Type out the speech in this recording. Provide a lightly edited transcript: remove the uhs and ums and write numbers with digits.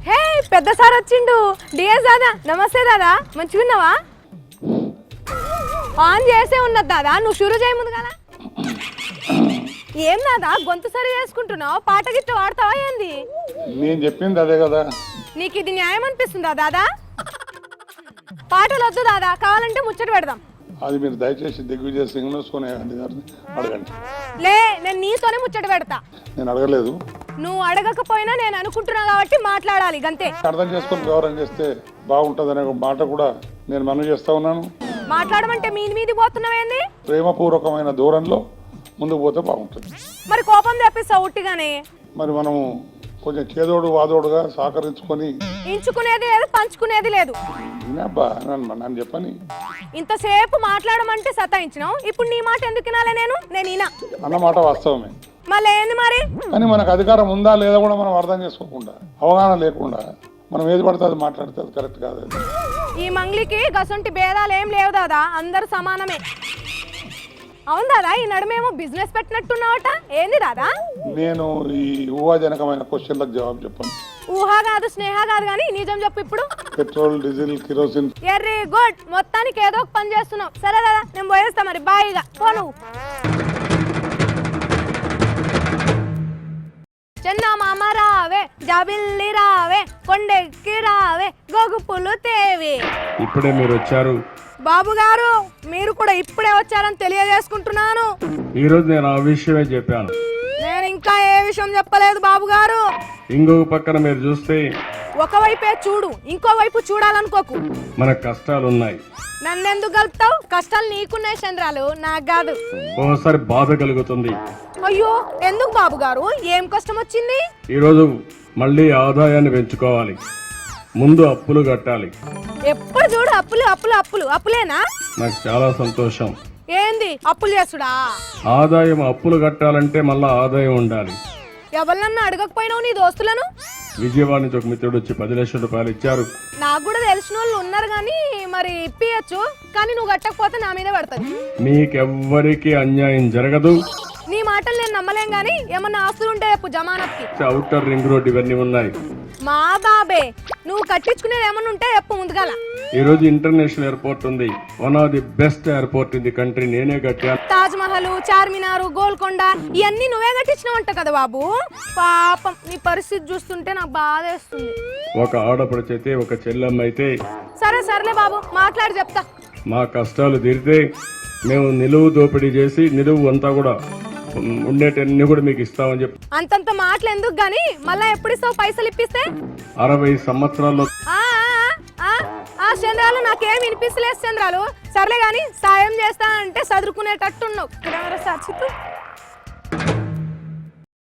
హే పెద్ద సార్ వచ్చిండు. డిఎస్ దాదా, నమస్తే దాదా, మంచిగా ఉన్నావా? ఆన్ చేసే ఉన్నది దాదా, నువ్వు షురూ చేయ ముందు కదా. ఏం దాదా గొంతు సరి చేసుకుంటున్నావు? పాట గిట్ట వాడతావా ఏంది? నేను చెప్పింది అదే కదా. నీకు ఇది న్యాయం అనిపిస్తుందా దాదా? పాటలు వద్దు దాదా, కావాలంటే ముచ్చట పెడదాం. అది మీరు దయచేసి దిగ్విజయ్ సింగ్ అడగండి. లే, నేను నీతోనే ముచ్చట పెడతా. నేను అడగలేదు. నువ్వు అడగకపోయినా నేను అనుకుంటున్నా కాబట్టి మాట్లాడాలి గంతే. అర్థం చేసుకొని వ్యవహారం చేస్తే బాగుంటది అనే మాట కూడా నేను మనవి చేస్తా ఉన్నాను. మాట్లాడమంటే మీది పోతున్నావేంది? ప్రేమపూర్వకమైన దూరంలో ముందుకు పోతే బాగుంటుంది. మరి కోపం తెప్పిస్తావు ఉట్టిగానే. మరి మనము కొంచెం చేదోడు వాదోడుగా సహకరించుకొని ఇంచుకునేది లేదు, పంచుకునేది లేదు. వినబ్బా నన్ను చెప్పని. ఇంతసేపు మాట్లాడమంటే సతాయించినావు, ఇప్పుడు నీ మాట ఎందుకు వినాలే? నేను ఈనా అన్నమాట వాస్తవమే. మళ్ళీ ఏంది మరి? కానీ మనకు అధికారం ఉందా లేదా కూడా మనం అర్థం చేసుకోకుండా, అవగాహన లేకుండా మనం ఏది పడితే అది మాట్లాడితే అది కరెక్ట్ కాదు. ఈ మంగ్లీకి గసొంటి భేదాలు ఏం లేవు దాదా, అందరు సమానమే. అవును దాదా, ఈ నడుమేమో బిజినెస్ పెట్టినట్టున్నావట, ఏంది దాదా? నేను ఈ ఊహాజనకమైన క్వశ్చన్లకు జవాబు చెప్పను. ఊహా కాదు, స్నేహ కాదు, కానీ నిజం చెప్పు ఇప్పుడు. Petrol, diesel, kerosene. Very good, మొత్తానికి ఏదో ఒక పని చేస్తున్నావు. సరే దాదా, నేను పోయేస్తా మరి, బాయిగా పో నువ్వు. చెన్న మామ రావే, జాబిల్లి రావే, కొండెక్కి రావే, గోగుపులు తేవే. ఇప్పుడే మీరు వచ్చారు బాబు గారు, మీరు కూడా ఇప్పుడే వచ్చారని తెలియజేసుకుంటున్నాను. ఈ రోజు నేను ఆ విషయమే చెప్పాను. నేను ఇంకా ఏ విషయం చెప్పలేదు బాబు గారు. ఇంకొక పక్కన మీరు చూస్తే ఒకవైపే చూడు, ఇంకో వైపు చూడాలనుకోకు. మన కష్టాలు ఉన్నాయి. నన్నెందుకు కలుపుతావు? కష్టాలు నీకున్నాయి చంద్రాలు, నాకు కాదు. ఓసారి బాధ కలుగుతుంది. అయ్యో ఎందుకు బాబు గారు, ఏం కష్టం వచ్చింది? ఈరోజు మళ్ళీ ఆదాయాన్ని పెంచుకోవాలి, ముందు అప్పులు కట్టాలి. ఎప్పుడు చూడు అప్పులు అప్పులు అప్పులు, అప్పులేనా? నాకు చాలా సంతోషం. ఏంది అప్పులు చేసుడా? ఆదాయం అప్పులు కట్టాలంటే మళ్ళా ఆదాయం ఉండాలి. ఎవరినన్నా అడగకపోయినావు నీ దోస్తులను? విజయవాడ నుంచి ఒక మిత్రుడు వచ్చి 10 లక్షల రూపాయలు ఇచ్చారు. నాకు కూడా తెలిసిన వాళ్ళు ఉన్నారు కానీ మరి ఇప్పియచ్చు, కానీ నువ్వు కట్టకపోతే నా మీద పడుతుంది. మీకెవ్వరికి అన్యాయం జరగదు. నీ మాటలు నేను నమ్మలేం గానీ ఏమన్నా ఆస్తులు ఉంటే చెప్పు జమానత్కి. ఔటర్ రింగ్ రోడ్ ఇవన్నీ ఉన్నాయి. మా బాబే, నువ్వు కట్టించుకునేది ఏమన్నా ఉంటే చెప్పు ముందుగాల. ఈ రోజు ఇంటర్నేషనల్ ఎయిర్పోర్ట్ ఉంది, one of the best airport in the country. నేనే కట్టాను. తాజ్ మహల్, చార్మినార్, గోల్కొండ ఇవన్నీ నువ్వే కట్టించినావంట కదా బాబు. పాపం నీ పరిస్థితి చూస్తుంటే నాకు బాధేస్తుంది. ఒక ఆడపడుచు అయితే, ఒక చెల్లెమ్మ అయితే. సరేలే బాబు, మాట్లాడి చెప్తా. మా కష్టాలు తీరితే మేము నిలువు దోపిడీ చేసి నిలువు అంతా కూడా ఉండేటన్ని కూడా మీకు ఇస్తామని చెప్పి. అంతంత మాటలు ఎందుకు గానీ మళ్ళా ఎప్పుడు ఇస్తావు పైసలు ఇప్పిస్తే? 60 సంవత్సరాల్లో. చంద్రాలు నాకేం వినిపిస్తలేదు చంద్రాలు. సర్లే గాని సాయం చేస్తా అంటే చదువుకునేటట్టున్నావు.